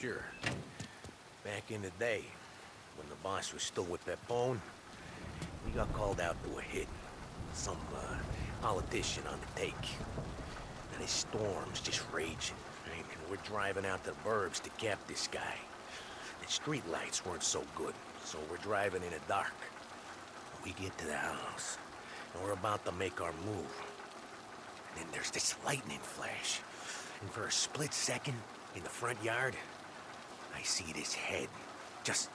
Sure. Back in the day, when the boss was still with Pepone, we got called out to a hit. Some, politician on the take. And his storm's just raging. Right? And we're driving out to the burbs to cap this guy. The street lights weren't so good, so we're driving in the dark. We get to the house, and we're about to make our move. Then there's this lightning flash. And for a split second, in the front yard, I see this head, just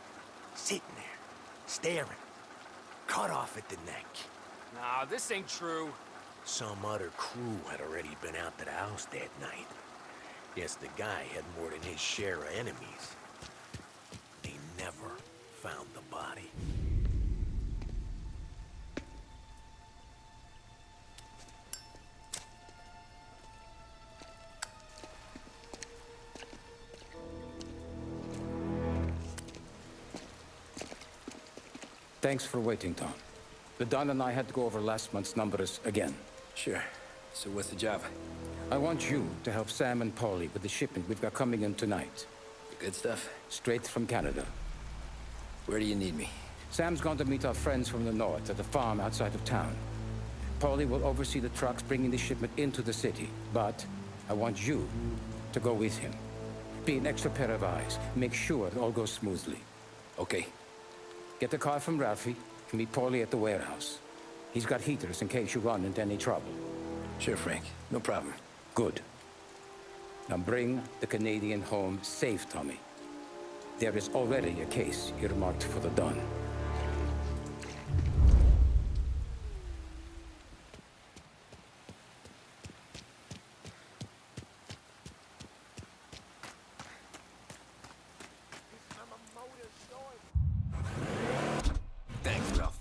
sitting there, staring, cut off at the neck. Nah, this ain't true. Some other crew had already been out to the house that night. Guess the guy had more than his share of enemies. They never found the body. Thanks for waiting, Tom. The Don and I had to go over last month's numbers again. Sure. So what's the job? I want you to help Sam and Paulie with the shipment we've got coming in tonight. The good stuff? Straight from Canada. Where do you need me? Sam's gone to meet our friends from the north at the farm outside of town. Paulie will oversee the trucks bringing the shipment into the city, but I want you to go with him. Be an extra pair of eyes. Make sure it all goes smoothly. Okay. Get the car from Ralphie and meet Paulie at the warehouse. He's got heaters in case you run into any trouble. Sure, Frank. No problem. Good. Now bring the Canadian home safe, Tommy. There is already a case earmarked for the Don. Thanks, Ralph.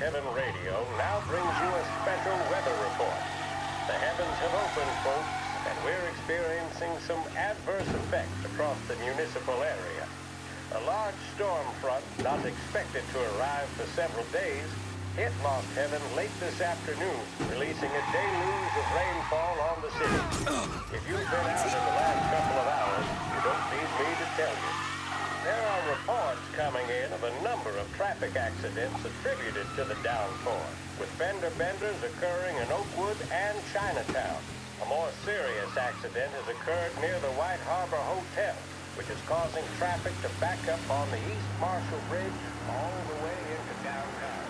Heaven Radio now brings you a special weather report. The heavens have opened, folks, and we're experiencing some adverse effects across the municipal area. A large storm front, not expected to arrive for several days, hit Lost Heaven late this afternoon, releasing a deluge of rainfall on the city. If you've been out in the last couple of hours, you don't need me to tell you. There are reports coming in of a number of traffic accidents attributed to the downpour, with fender benders occurring in Oakwood and Chinatown. A more serious accident has occurred near the White Harbor Hotel, which is causing traffic to back up on the East Marshall Bridge all the way into downtown.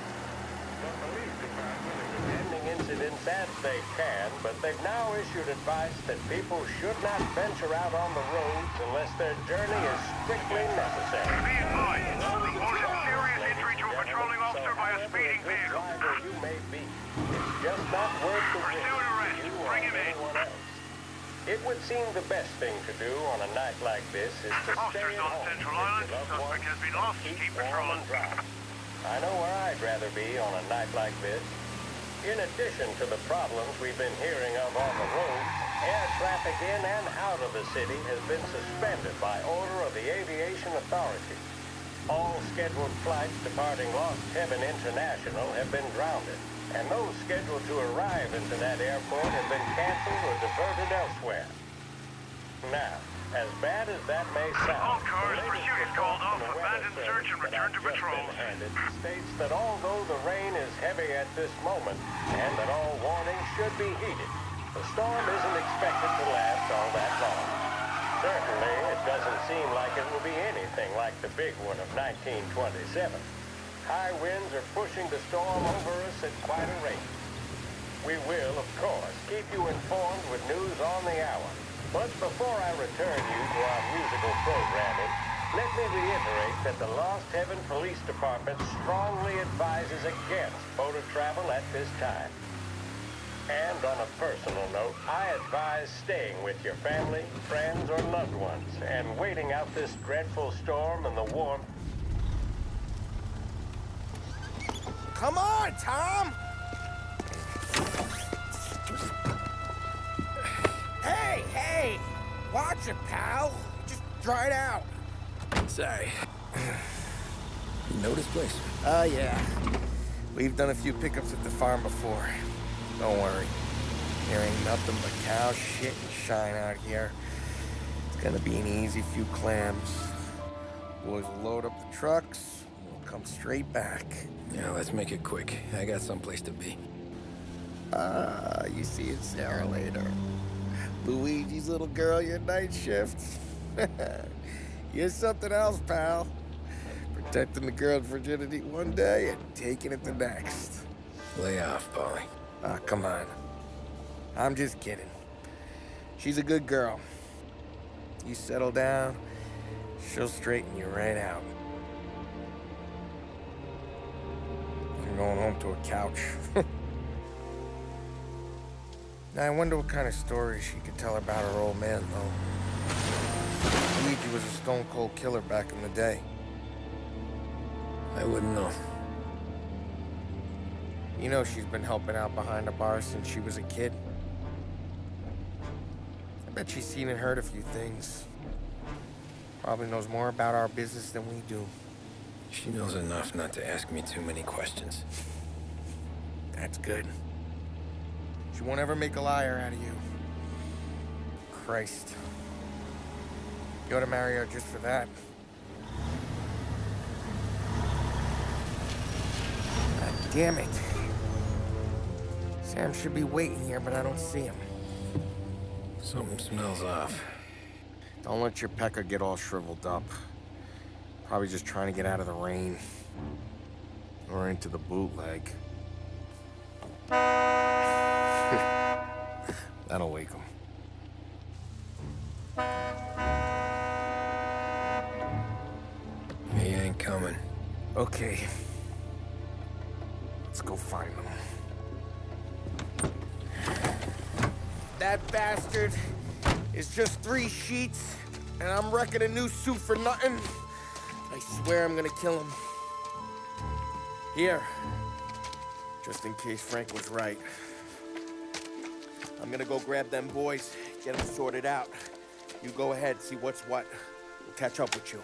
The police department is attending incidents as they can, but they've now issued advice that people should not venture out on the roads unless their journey is strictly necessary. Be advised, reported serious injury to a patrolling officer by a speeding vehicle. Driver you may be, it's just not worth the risk Pursue and arrest. for you or Bring him in. anyone else. It would seem the best thing to do on a night like this is to stay Officers at on home Central with Island. your loved Suspect ones has been and lost. keep Keep warm patrolling. and dry. I know where I'd rather be on a night like this. In addition to the problems we've been hearing of on the road, air traffic in and out of the city has been suspended by order of the Aviation Authority. All scheduled flights departing Lost Heaven International have been grounded, and those scheduled to arrive into that airport have been canceled or diverted elsewhere. Now, as bad as that may sound, All cars, the latest pursuit is report called off. from the Abandon weather search and service return that to I've just patrol. been handed states that although the rain is heavy at this moment, and that all warnings should be heeded, the storm isn't expected to last all that long. Certainly, it doesn't seem like it will be anything like the big one of 1927. High winds are pushing the storm over us at quite a rate. We will, of course, keep you informed with news on the hour. But before I return you to our musical programming, let me reiterate that the Lost Heaven Police Department strongly advises against motor travel at this time. And on a personal note, I advise staying with your family, friends, or loved ones, and waiting out this dreadful storm in the warmth. Come on, Tom! Hey! Watch it, pal. Just dry it out. Sorry. You know this place? Yeah. We've done a few pickups at the farm before. Don't worry. There ain't nothing but cow shit and shine out here. It's gonna be an easy few clams. Boys will load up the trucks, and we'll come straight back. Yeah, let's make it quick. I got someplace to be. You see it, Sarah, later. Luigi's little girl, your night shift. You're something else, pal. Protecting the girl's virginity one day and taking it the next. Lay off, Paulie. Ah, come on. I'm just kidding. She's a good girl. You settle down, she'll straighten you right out. I'm going home to a couch. Now, I wonder what kind of stories she could tell about her old man, though. Luigi was a stone-cold killer back in the day. I wouldn't know. You know she's been helping out behind the bar since she was a kid. I bet she's seen and heard a few things. Probably knows more about our business than we do. She knows enough not to ask me too many questions. That's good. She won't ever make a liar out of you. Christ. You ought to marry her just for that. God damn it. Sam should be waiting here, but I don't see him. Something smells off. Don't let your pecker get all shriveled up. Probably just trying to get out of the rain. Or into the bootleg. That'll wake him. He ain't coming. Okay. Let's go find him. That bastard is just 3 sheets, and I'm wrecking a new suit for nothing. I swear I'm gonna kill him. Here. Just in case Frank was right. I'm gonna go grab them boys, get them sorted out. You go ahead, see what's what. We'll catch up with you.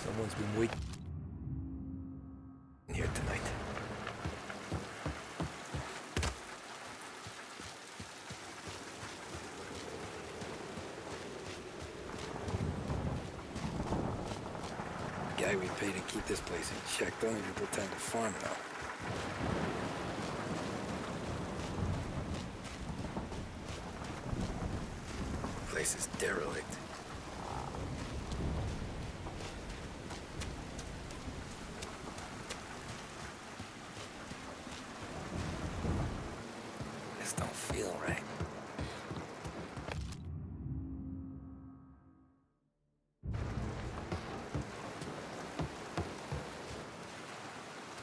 Someone's been waiting here tonight. Guy we pay to keep this place in check don't even pretend to farm now. Place is derelict. This don't feel right.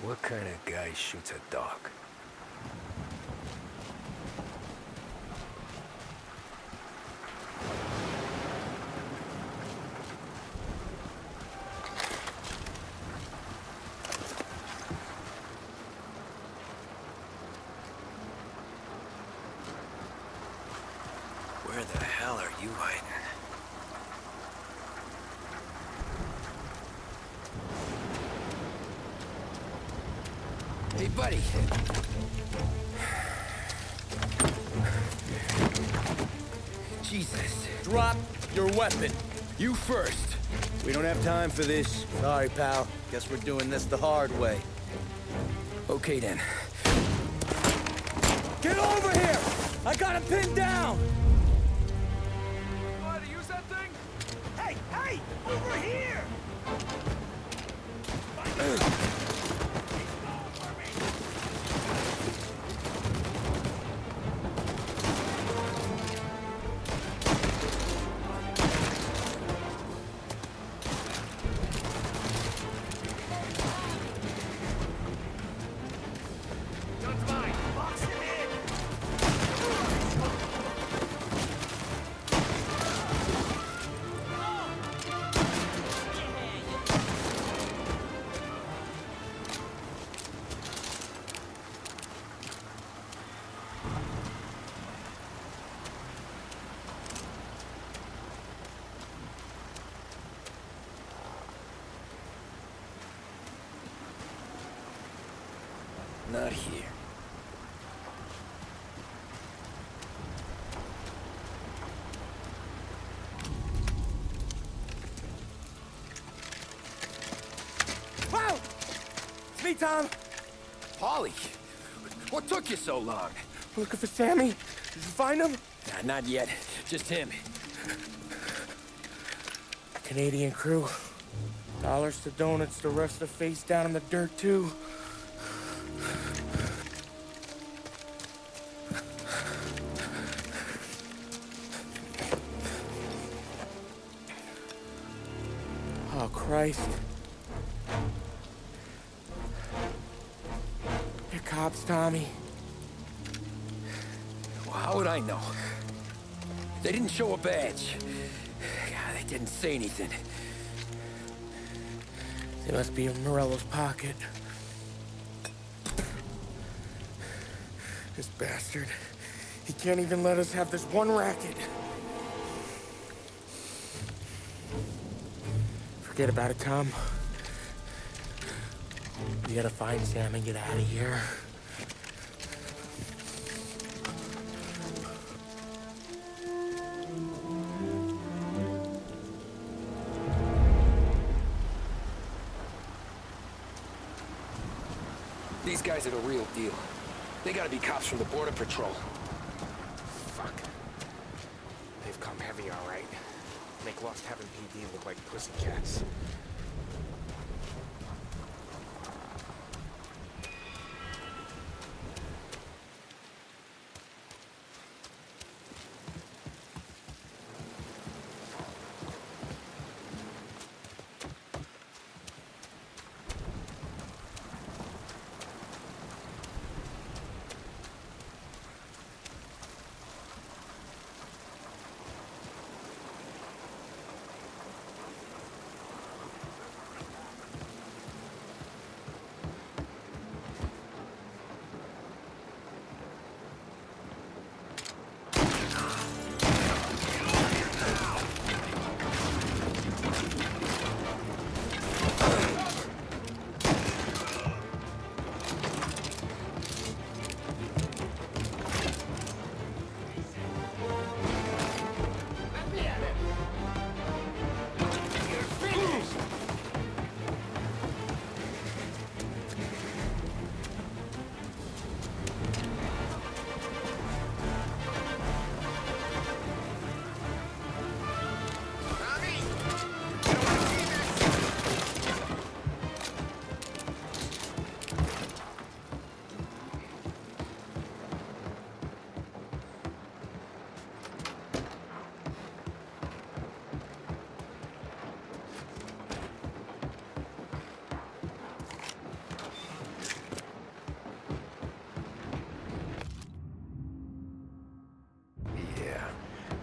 What kind of guy shoots a dog? Where the hell are you hiding? Hey, buddy. Jesus. Drop your weapon. You first. We don't have time for this. Sorry, pal. Guess we're doing this the hard way. Okay, then. Get over here! I got him pinned down! Know how to use that thing? Hey! Over here! not here. Wow! It's me, Tom. Paulie, what took you so long? Looking for Sammy. Did you find him? Nah, not yet. Just him. Canadian crew. Dollars to donuts, the rest are face down in the dirt, too. Oh, Christ. They're cops, Tommy. Well, how would I know? They didn't show a badge. God, they didn't say anything. They must be in Morello's pocket. This bastard. He can't even let us have this one racket. Forget about it, Tom. We gotta find Sam and get out of here. These guys are the real deal. They gotta be cops from the Border Patrol. Fuck. They've come heavy, all right. Make Lost Heaven PD look like pussycats.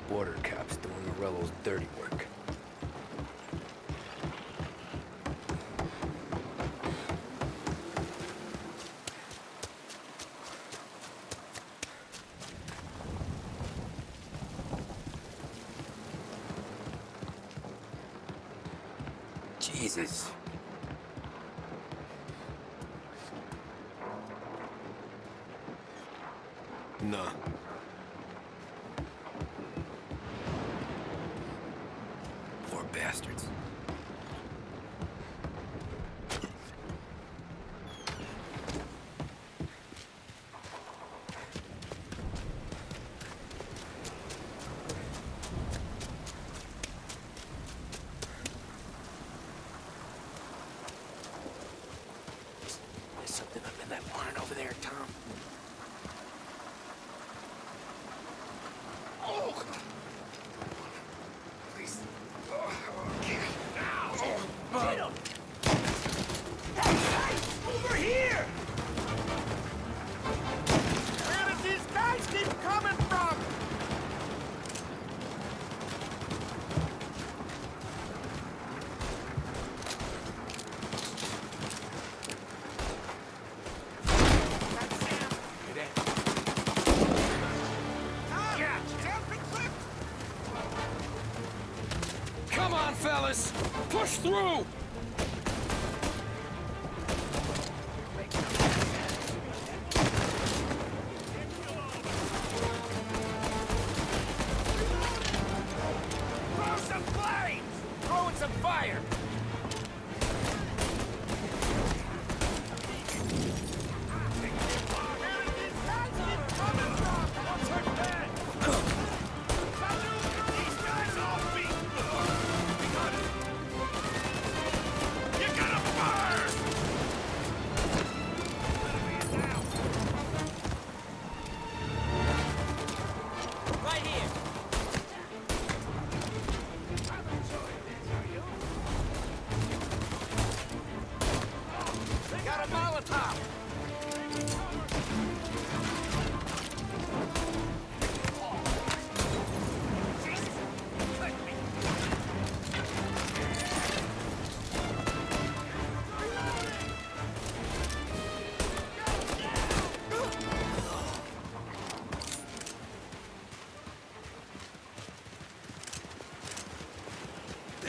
Border cops doing Morello's dirty work. Jesus. No. Poor bastards. There's something up in that barn over there, Tom. Oh! Please. Get him! Hey, over here! Where did these guys keep coming from? Come on, fellas! Push through!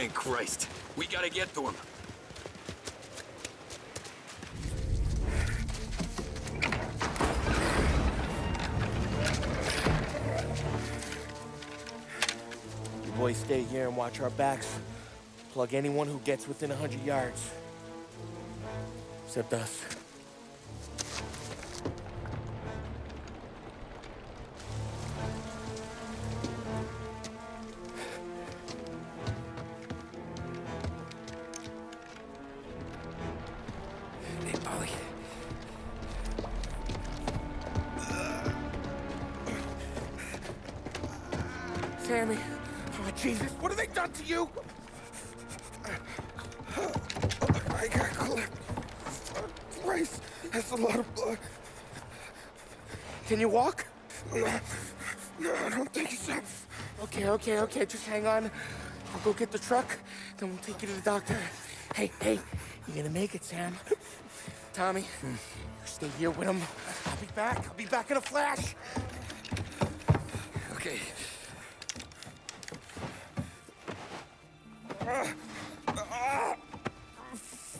Thank Christ. We gotta get to him. You boys stay here and watch our backs. Plug anyone who gets within 100 yards. Except us. Hey, Polly. Sammy. Oh, Jesus. What have they done to you? I got clipped. Christ. That's a lot of blood. Can you walk? No, I don't think so. Okay. Just hang on. I'll go get the truck, then we'll take you to the doctor. Hey, you're gonna make it, Sam. Tommy, you stay here with him. I'll be back in a flash. Okay.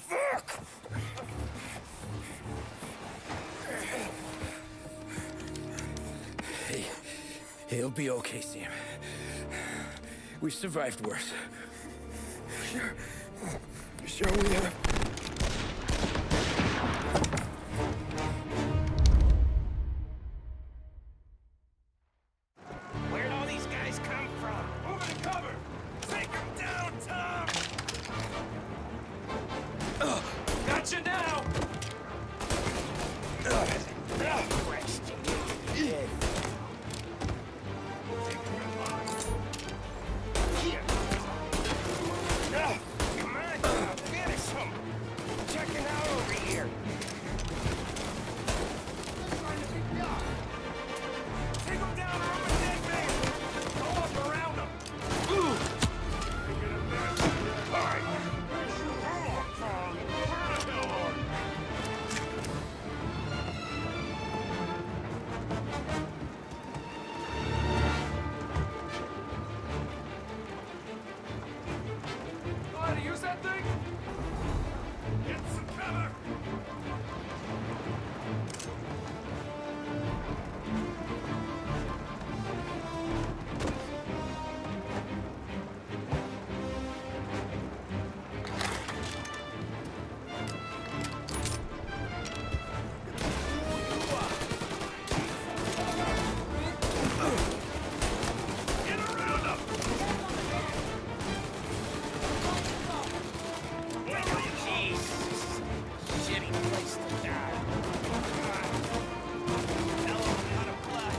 Fuck! Hey, it'll be okay, Sam. We've survived worse. Sure we have. Where'd all these guys come from? Move to cover! Take him down, Tom! Gotcha now! Come on, Tom, finish him! Checking out over here. Take him down, or I'm a dead man! Go up around him! Alright! Hold on, Tom! Where the hell are you? Know how to use that thing? Get some cover! Get around him! Shitty place to die. Come on. Hell of a lot of blood.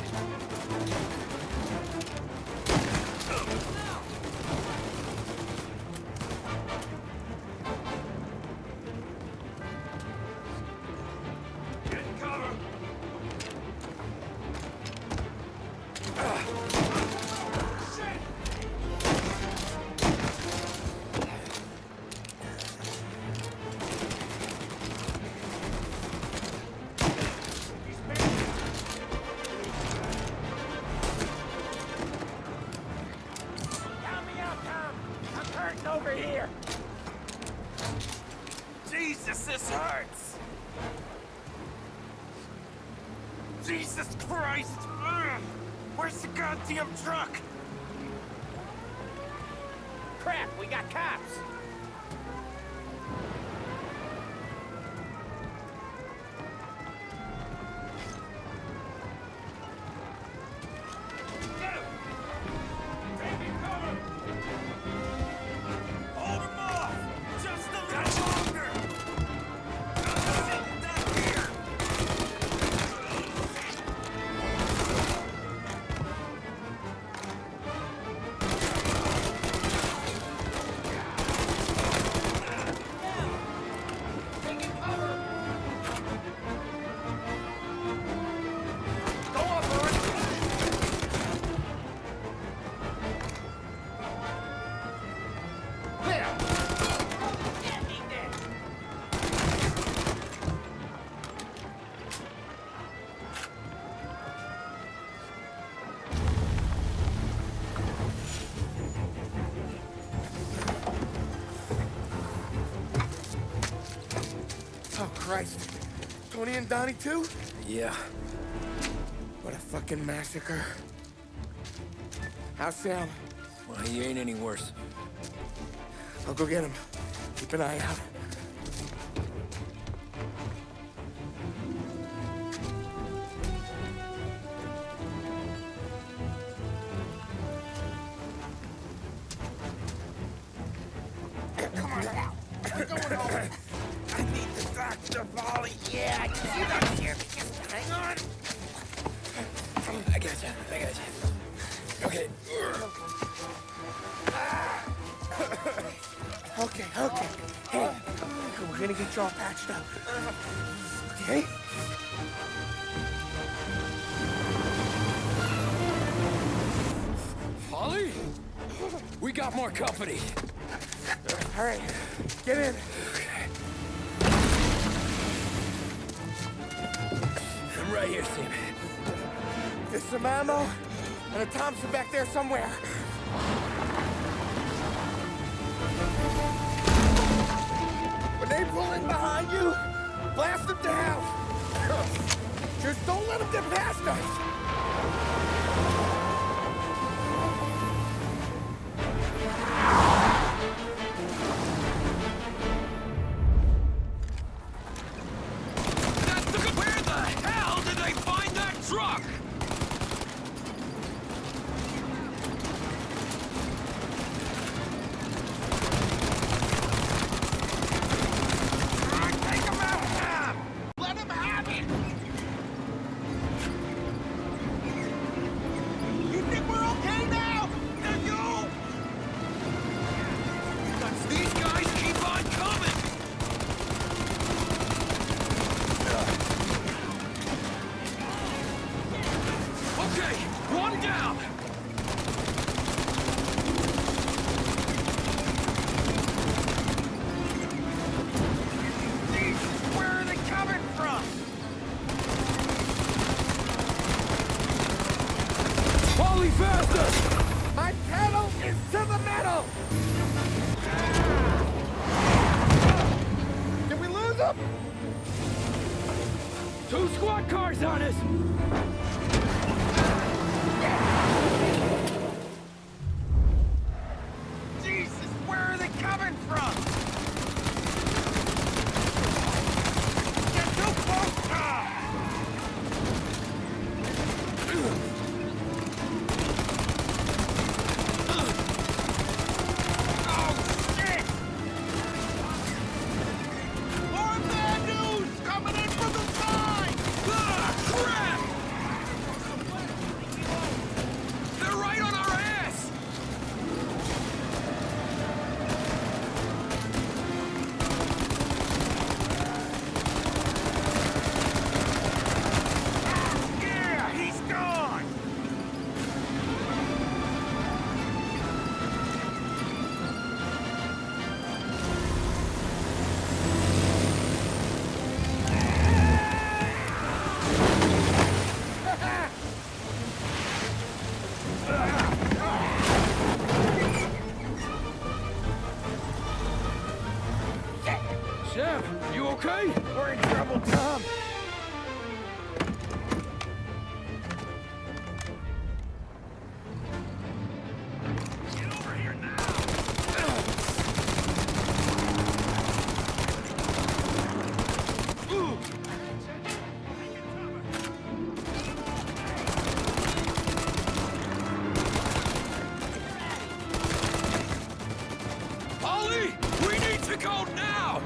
Get cover! Help me out, Tom. I'm hurting over here. Jesus, this hurts. Jesus Christ! Ugh. Where's the goddamn truck? Crap, we got cops. Get him! Taking cover! Hold him off! Just a little longer! Sitting down here! Christ. Tony and Donnie too? Yeah. What a fucking massacre. How's Sam? Well, he ain't any worse. I'll go get him. Keep an eye out. Come on now. We're going home. I need the doctor, Polly. Yeah, I can see that here. Just hang on. I got you. Okay. Okay. Hey, we're gonna get you all patched up. Okay? Polly? We got more company. All right, get in. I'm right here, Sam. There's some ammo and a Thompson back there somewhere. When they pull in behind you, blast them down. Just don't let them get past us. Where the hell did they find that truck? Take him out, Sam! Let him have it! You think we're okay now? Now you! These guys keep on coming! Okay, one down! Jesus, where are they coming from? Polly, faster! My pedal is to the metal. Did we lose them? 2 squad cars on us! Jesus, where are they coming from? Get too close, Tom! Oh, shit! More bad news coming in from the side! Ah, crap! They're right on our ass! Yeah, he's gone! Sam, you okay? We're in trouble, Tom. Get over here now! Polly, we need to go now!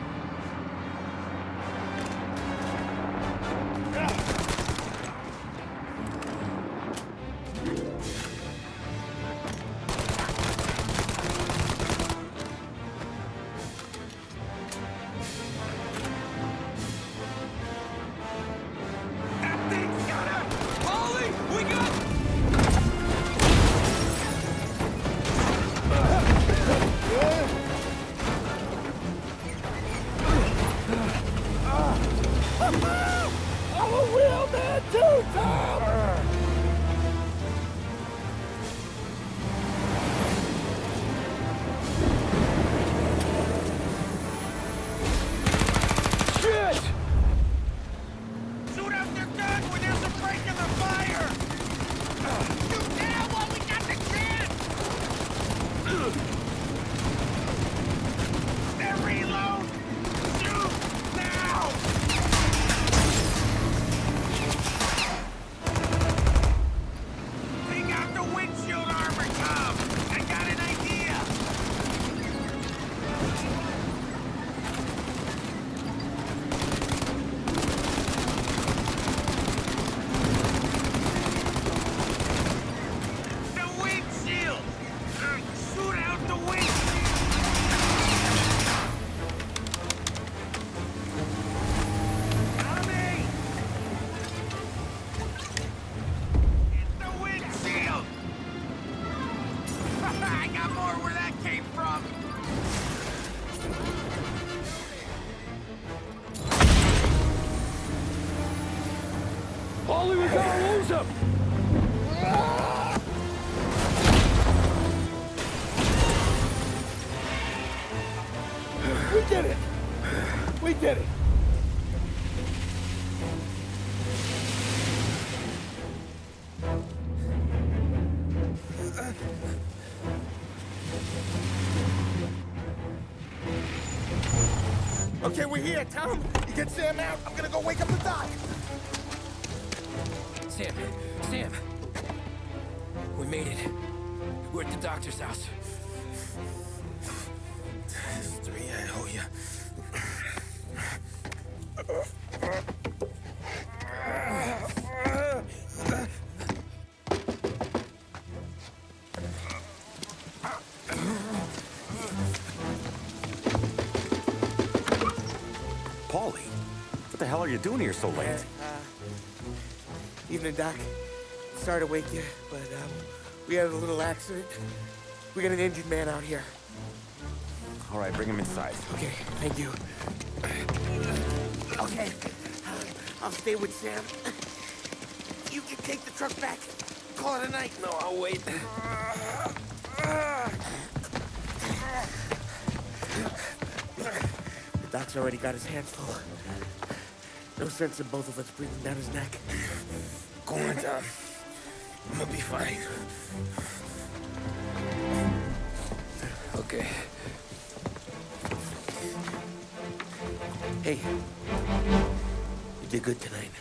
That thing's gonna... Polly, we got... I'm a real man too, Tom! Shit! Paulie, we're gonna lose him! We did it! We did it! Okay, we're here, Tom. You get Sam out. I'm gonna go wake up the doc. Sam! We made it. We're at the doctor's house. Three, I owe you. Paulie, what the hell are you doing here so late? Evening, Doc. Sorry to wake you, but we had a little accident. We got an injured man out here. All right, bring him inside. Okay, thank you. Okay, I'll stay with Sam. You can take the truck back. Call it a night. No, I'll wait. The doc's already got his hands full. No sense in both of us breathing down his neck. Go on, Tom. I'm gonna be fine. Okay. Hey, you did good tonight.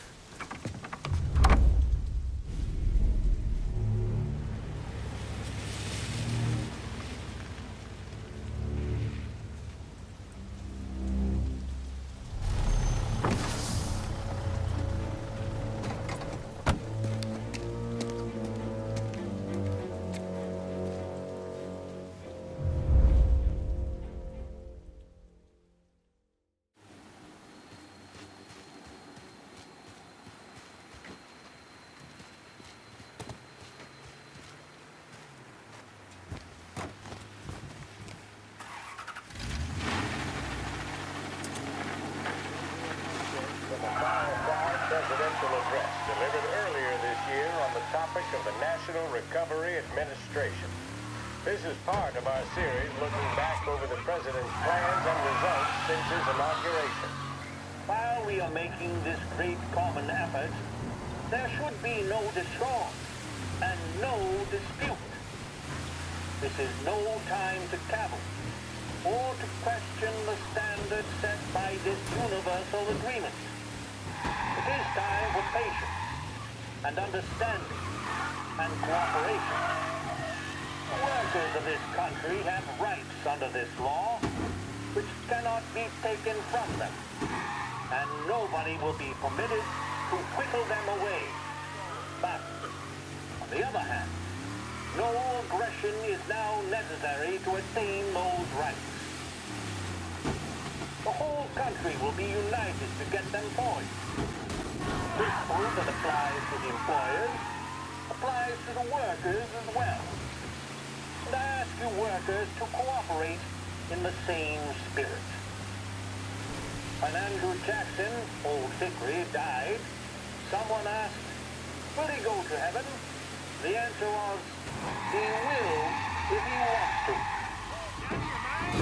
Presidential address delivered earlier this year on the topic of the National Recovery Administration. This is part of our series looking back over the president's plans and results since his inauguration. While we are making this great common effort, there should be no discord and no dispute. This is no time to cavil or to question the standards set by this universal agreement. It is time for patience and understanding and cooperation. The workers of this country have rights under this law which cannot be taken from them, and nobody will be permitted to whittle them away. But, on the other hand, no aggression is now necessary to attain those rights. The whole country will be united to get them forward. The principle that applies to the employers applies to the workers as well. And I ask you workers to cooperate in the same spirit. When Andrew Jackson, old Hickory, died, someone asked, will he go to heaven? The answer was, he will if he wants to.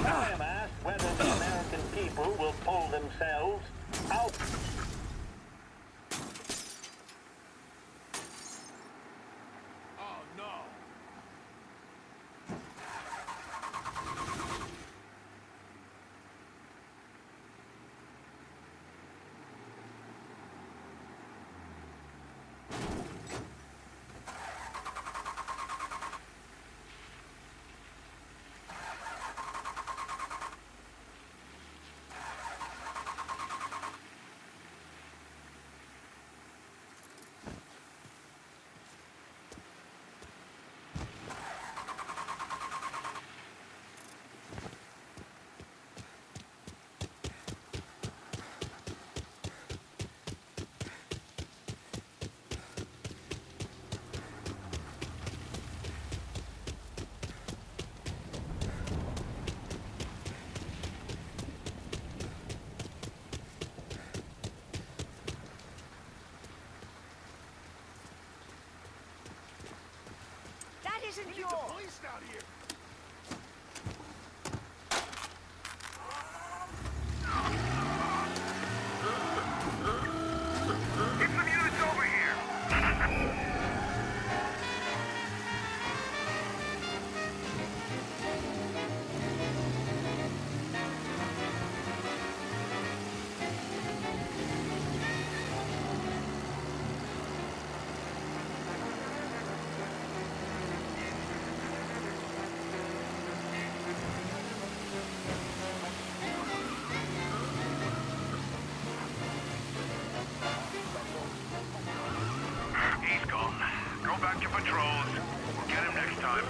I am asked whether the American people will pull themselves out. Oh, no. isn't yours! Police down here! Get some units over here! He's gone. Go back to patrols. We'll get him next time.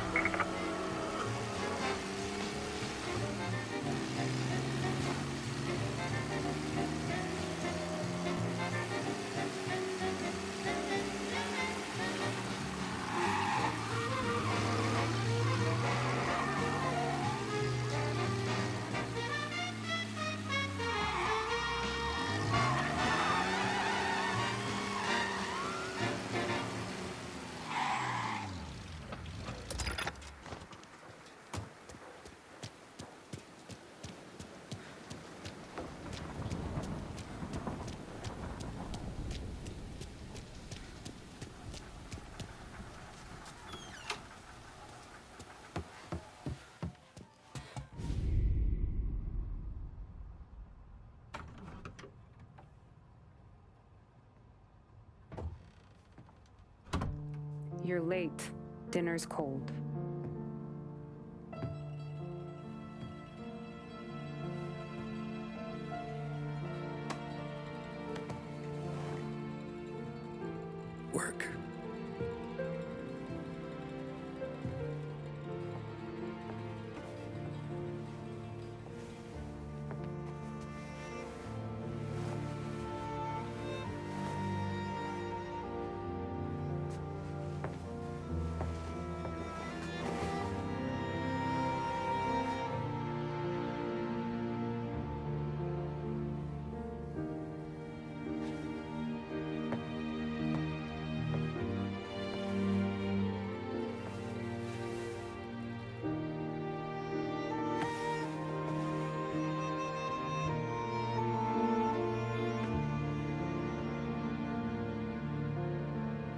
You're late. Dinner's cold. Work.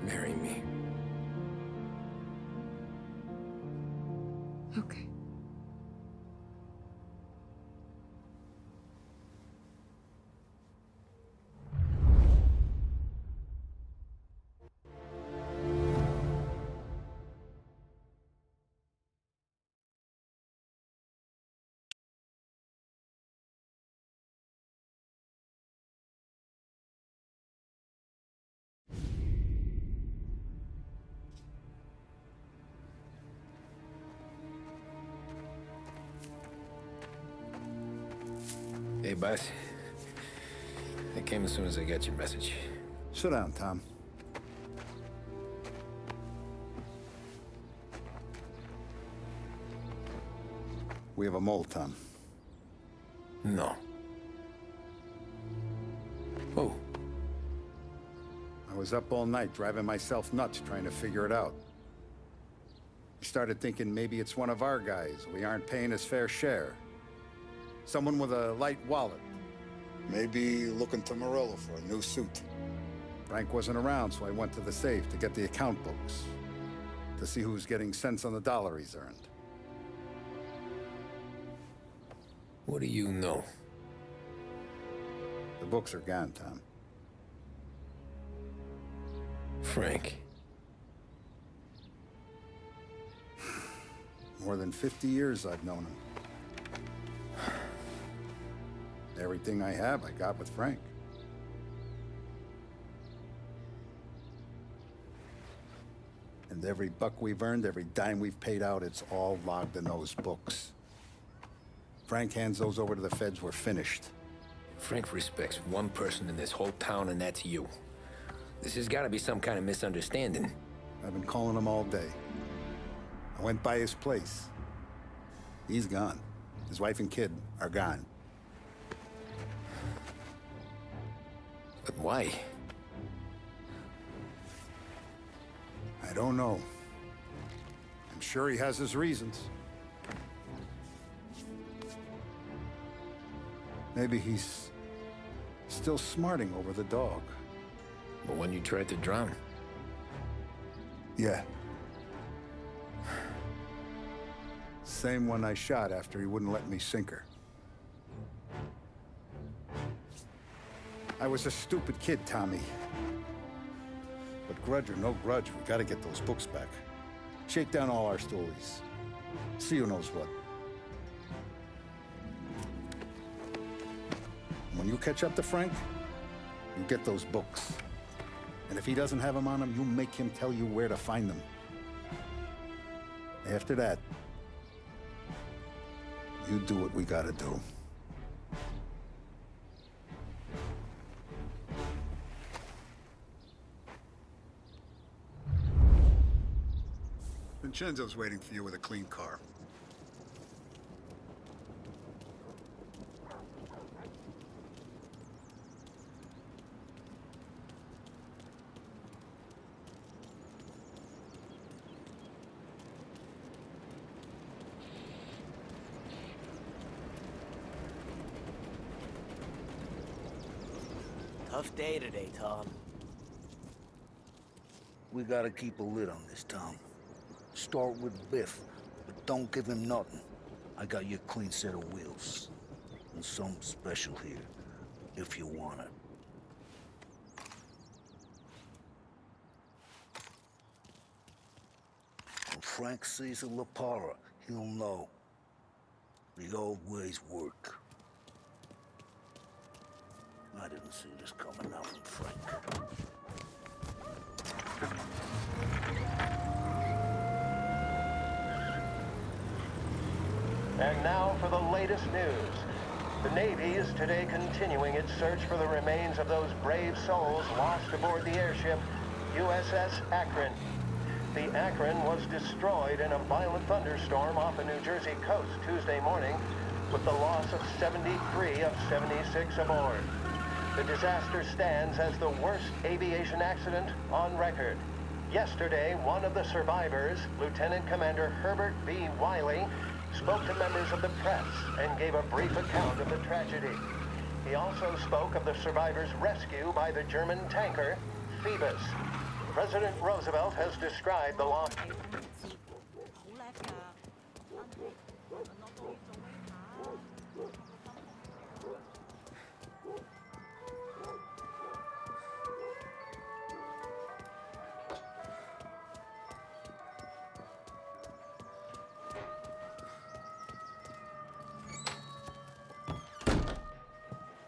Marry me. Okay. Hey, boss. I came as soon as I got your message. Sit down, Tom. We have a mole, Tom. No. Oh. I was up all night driving myself nuts trying to figure it out. I started thinking maybe it's one of our guys. We aren't paying his fair share. Someone with a light wallet. Maybe looking to Morello for a new suit. Frank wasn't around, so I went to the safe to get the account books. To see who's getting cents on the dollar he's earned. What do you know? The books are gone, Tom. Frank. More than 50 years I've known him. Everything I have, I got with Frank. And every buck we've earned, every dime we've paid out, it's all logged in those books. Frank hands those over to the feds, we're finished. Frank respects one person in this whole town, and that's you. This has got to be some kind of misunderstanding. I've been calling him all day. I went by his place. He's gone. His wife and kid are gone. But why? I don't know. I'm sure he has his reasons. Maybe he's still smarting over the dog. The one you tried to drown. Yeah. Same one I shot after he wouldn't let me sink her. I was a stupid kid, Tommy. But grudge or no grudge, we gotta get those books back. Shake down all our stories. See who knows what. When you catch up to Frank, you get those books. And if he doesn't have them on him, you make him tell you where to find them. After that, you do what we gotta do. Vincenzo's waiting for you with a clean car. Tough day today, Tom. We gotta keep a lid on this town. Start with Biff, but don't give him nothing. I got you a clean set of wheels. And something special here, if you want it. When Frank sees a La Parra, he'll know. The old ways work. I didn't see this coming out from Frank. And now for the latest news. The Navy is today continuing its search for the remains of those brave souls lost aboard the airship USS Akron. The Akron was destroyed in a violent thunderstorm off the New Jersey coast Tuesday morning, with the loss of 73 of 76 aboard. The disaster stands as the worst aviation accident on record. Yesterday, one of the survivors, Lieutenant Commander Herbert B. Wiley, spoke to members of the press and gave a brief account of the tragedy. He also spoke of the survivors' rescue by the German tanker, Phoebus. President Roosevelt has described the loss.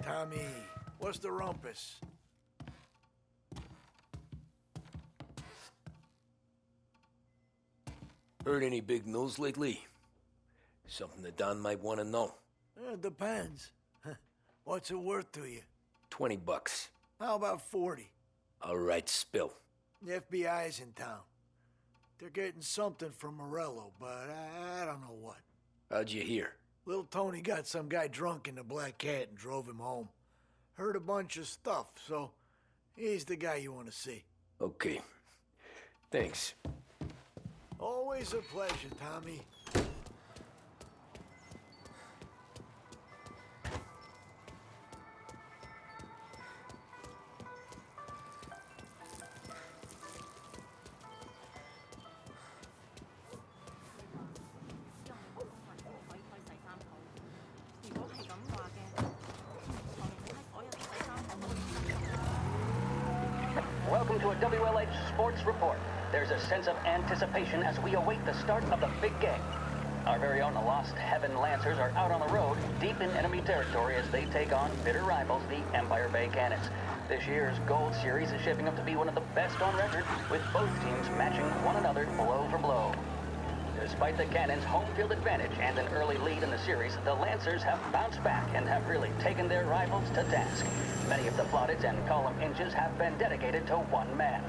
Tommy, what's the rumpus? Heard any big news lately? Something that Don might want to know. It depends. What's it worth to you? $20. How about 40? All right, spill. The FBI's in town. They're getting something from Morello, but I don't know what. How'd you hear? Little Tony got some guy drunk in the Black Cat and drove him home. Heard a bunch of stuff, so he's the guy you want to see. Okay. Thanks. Always a pleasure, Tommy. Welcome to a WLH Sports Report. There's a sense of anticipation as we await the start of the big game. Our very own Lost Heaven Lancers are out on the road, deep in enemy territory as they take on bitter rivals, the Empire Bay Cannons. This year's Gold Series is shaping up to be one of the best on record, with both teams matching one another blow for blow. Despite the Cannons' home field advantage and an early lead in the series, the Lancers have bounced back and have really taken their rivals to task. Many of the plaudits and column inches have been dedicated to one man.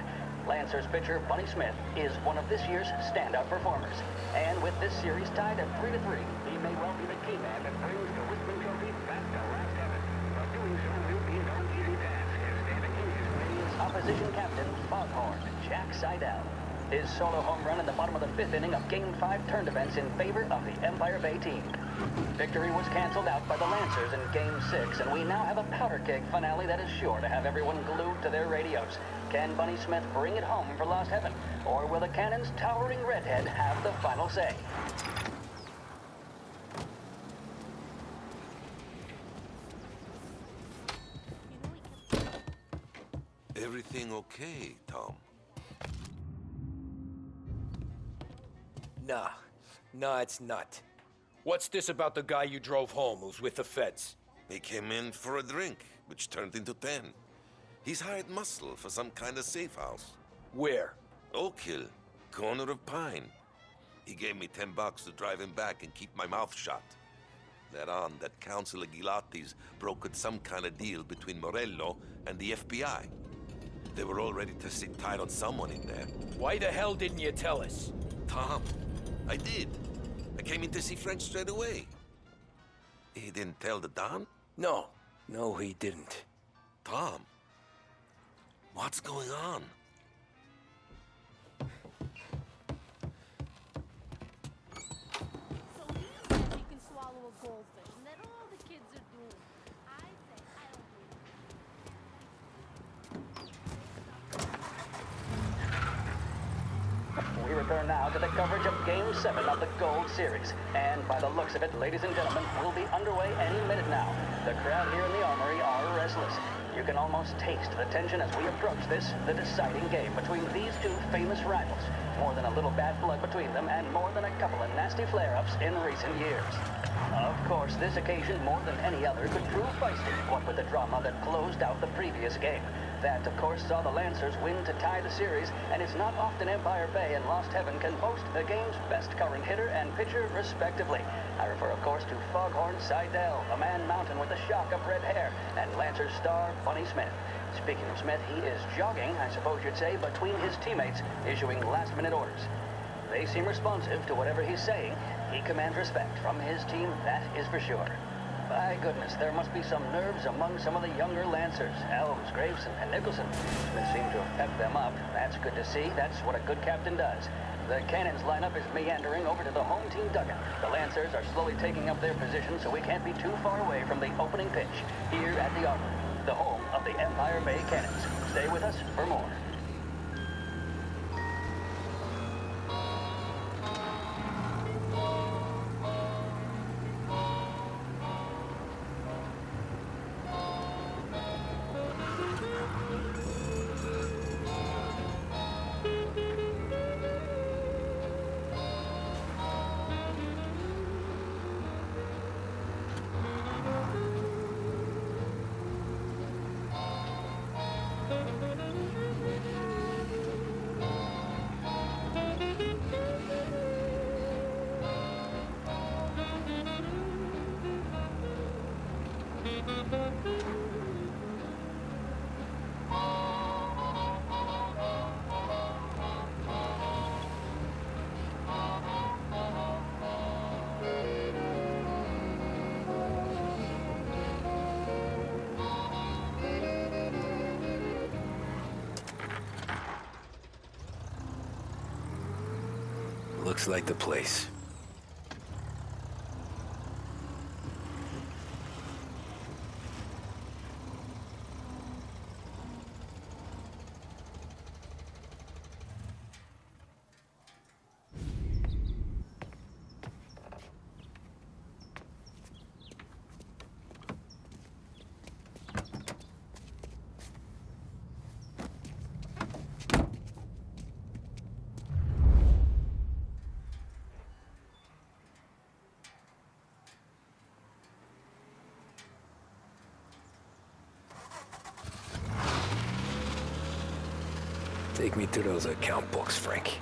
Lancers pitcher Bunny Smith is one of this year's standout performers. And with this series tied at 3-3, he may well be the key man that brings the Wisdom Trophy back to Last Heaven. But doing so will be no easy task, as standing in his way is opposition captain Foghorn Jack Seidel. his solo home run in the bottom of the 5th inning of Game 5 turned events in favor of the Empire Bay team. Victory was canceled out by the Lancers in Game 6, and we now have a powder keg finale that is sure to have everyone glued to their radios. Can Bunny Smith bring it home for Lost Heaven, or will the Cannon's towering redhead have the final say? Everything okay, Tom? Nah, it's not. What's this about the guy you drove home who's with the feds? He came in for a drink, which turned into 10. He's hired muscle for some kind of safe house. Where? Oak Hill, corner of Pine. He gave me $10 to drive him back and keep my mouth shut. They're on that Councilor Gilatti's brokered some kind of deal between Morello and the FBI. They were all ready to sit tight on someone in there. Why the hell didn't you tell us? Tom, I did. I came in to see Frank straight away. He didn't tell the Don? No, he didn't. Tom, what's going on? So he says he can swallow a goldfish, and that all the kids are doing. I say I don't We return now to the coverage of Game 7 of the Gold Series. And by the looks of it, ladies and gentlemen, we'll be underway any minute now. The crowd here in the Armory are restless. You can almost taste the tension as we approach this, the deciding game between these two famous rivals. More than a little bad blood between them, and more than a couple of nasty flare-ups in recent years. Of course, this occasion, more than any other, could prove feisty, what with the drama that closed out the previous game. That, of course, saw the Lancers win to tie the series, and it's not often Empire Bay and Lost Heaven can boast the game's best current hitter and pitcher, respectively. I refer, of course, to Foghorn Seidel, a man mountain with a shock of red hair, and Lancers star Bunny Smith. Speaking of Smith, he is jogging, I suppose you'd say, between his teammates, issuing last-minute orders. They seem responsive to whatever he's saying. He commands respect from his team, that is for sure. By goodness, there must be some nerves among some of the younger Lancers. Elves, Graves, and Nicholson. Smith seemed to have pepped them up. That's good to see. That's what a good captain does. The Cannons lineup is meandering over to the home team dugout. The Lancers are slowly taking up their position, so we can't be too far away from the opening pitch here at the Armory, the home of the Empire Bay Cannons. Stay with us for more. Looks like the place. Take me to those account books, Frank.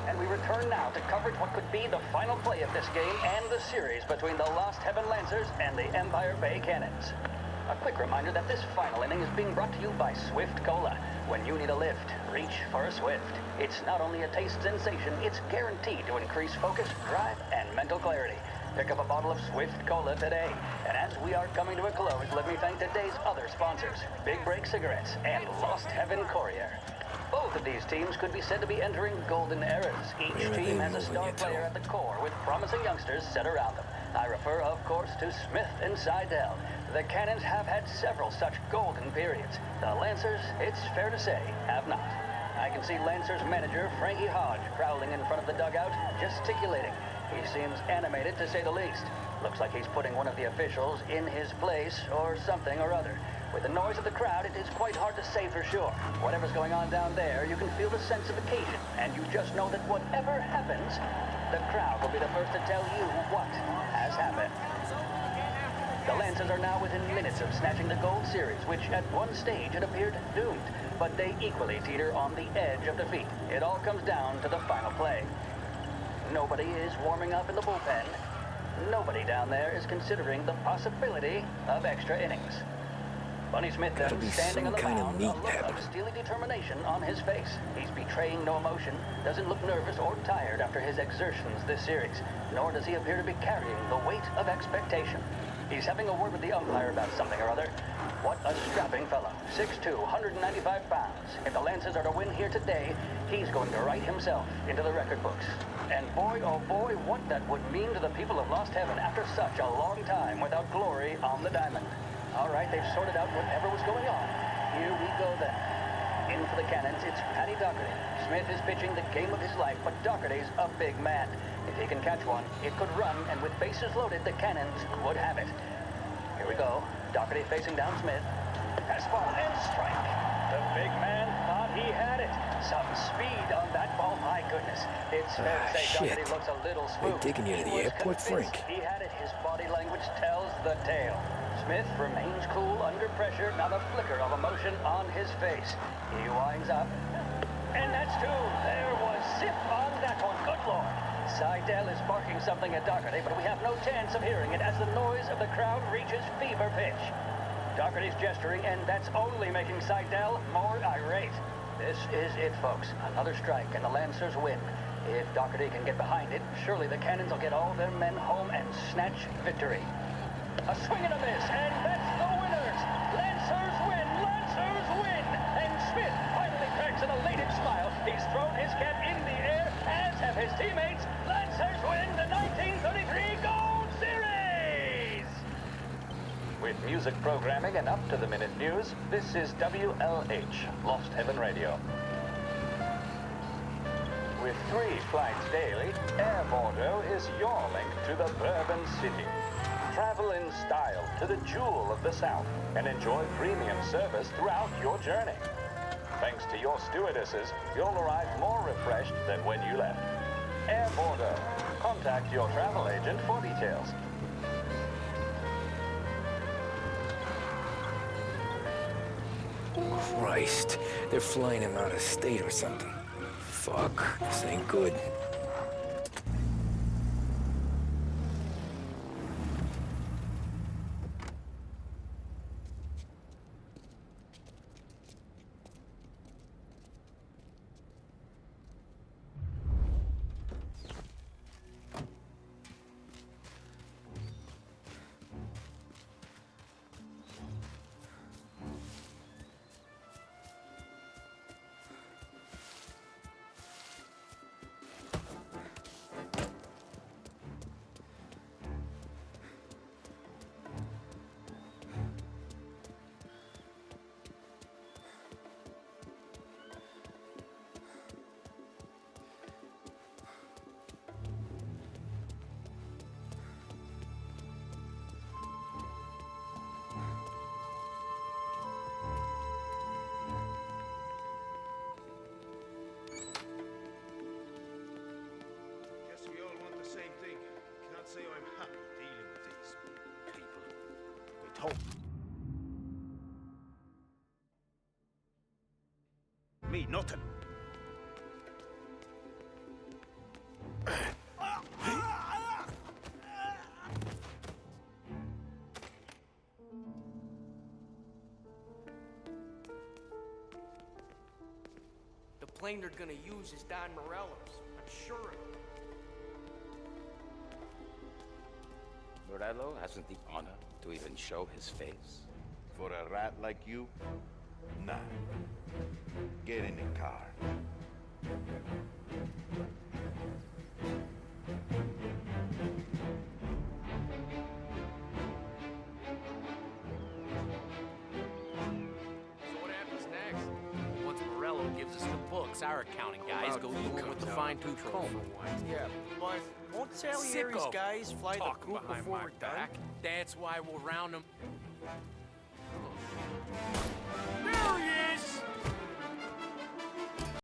And we return now to coverage what could be the final play of this game and the series between the Lost Heaven Lancers and the Empire Bay Cannons. A quick reminder that this final inning is being brought to you by Swift Cola. When you need a lift, reach for a Swift. It's not only a taste sensation, it's guaranteed to increase focus, drive, and mental clarity. Pick up a bottle of Swift Cola today. And as we are coming to a close, let me thank today's other sponsors, Big Break Cigarettes and Lost Heaven Courier. Both of these teams could be said to be entering golden eras. Each team has a star player at the core with promising youngsters set around them. I refer, of course, to Smith and Seidel. The Cannons have had several such golden periods. The Lancers, it's fair to say, have not. I can see Lancers manager Frankie Hodge prowling in front of the dugout, gesticulating. He seems animated, to say the least. Looks like he's putting one of the officials in his place, or something or other. With the noise of the crowd, it is quite hard to say for sure. Whatever's going on down there, you can feel the sense of occasion, and you just know that whatever happens, the crowd will be the first to tell you what has happened. The Lancers are now within minutes of snatching the Gold Series, which at one stage had appeared doomed, but they equally teeter on the edge of defeat. It all comes down to the final play. Nobody is warming up in the bullpen. Nobody down there is considering the possibility of extra innings. Bunny Smith then standing on the mound, a look of steely determination on his face. He's betraying no emotion, doesn't look nervous or tired after his exertions this series, nor does he appear to be carrying the weight of expectation. He's having a word with the umpire about something or other. What a strapping fellow. 6'2", 195 pounds. If the Lancers are to win here today, he's going to write himself into the record books. And boy, oh boy, what that would mean to the people of Lost Heaven after such a long time without glory on the diamond. All right, they've sorted out whatever was going on. Here we go then. In for the Cannons, it's Paddy Doherty. Smith is pitching the game of his life, but Doherty's a big man. If he can catch one, it could run, and with bases loaded, the Cannons would have it. Here we go. Doherty facing down Smith. Fastball and strike. The big man thought he had it. Some speed on that ball, my goodness. It's fair to say Doherty looks a little spooked. They're taking you to the airport, Frank. He had it. His body language tells the tale. Smith remains cool under pressure, not a flicker of emotion on his face. He winds up. And that's two. There was zip on that one. Good Lord. Seidel is barking something at Doherty, but we have no chance of hearing it as the noise of the crowd reaches fever pitch. Doherty's gesturing, and that's only making Seidel more irate. This is it, folks. Another strike, and the Lancers win. If Doherty can get behind it, surely the Cannons will get all their men home and snatch victory. A swing and a miss, and that's the winners! Lancers win! Lancers win! And Smith finally cracks an elated smile. He's thrown his cap in the air, as have his teammates. Lancers win the 1933 Gold Series! With music programming and up-to-the-minute news, this is WLH, Lost Heaven Radio. With 3 flights daily, Air Bordeaux is your link to the Bourbon City. Travel in style to the jewel of the South and enjoy premium service throughout your journey. Thanks to your stewardesses, you'll arrive more refreshed than when you left. Air Bordeaux. Contact your travel agent for details. Christ, they're flying him out of state or something. Fuck, this ain't good. Say I'm happy dealing with these people. They told me nothing. The plane they're gonna use is Don Morello's. I'm sure of it. Morello hasn't the honor to even show his face. For a rat like you? Nah. Get in the car. So what happens next? Once Morello gives us the books, our accounting guys go through them with the fine-tooth comb. Yeah, but won't Salieri's Sicko. guys fly the Talking coop behind before my we're done? back. That's why we'll round them. There he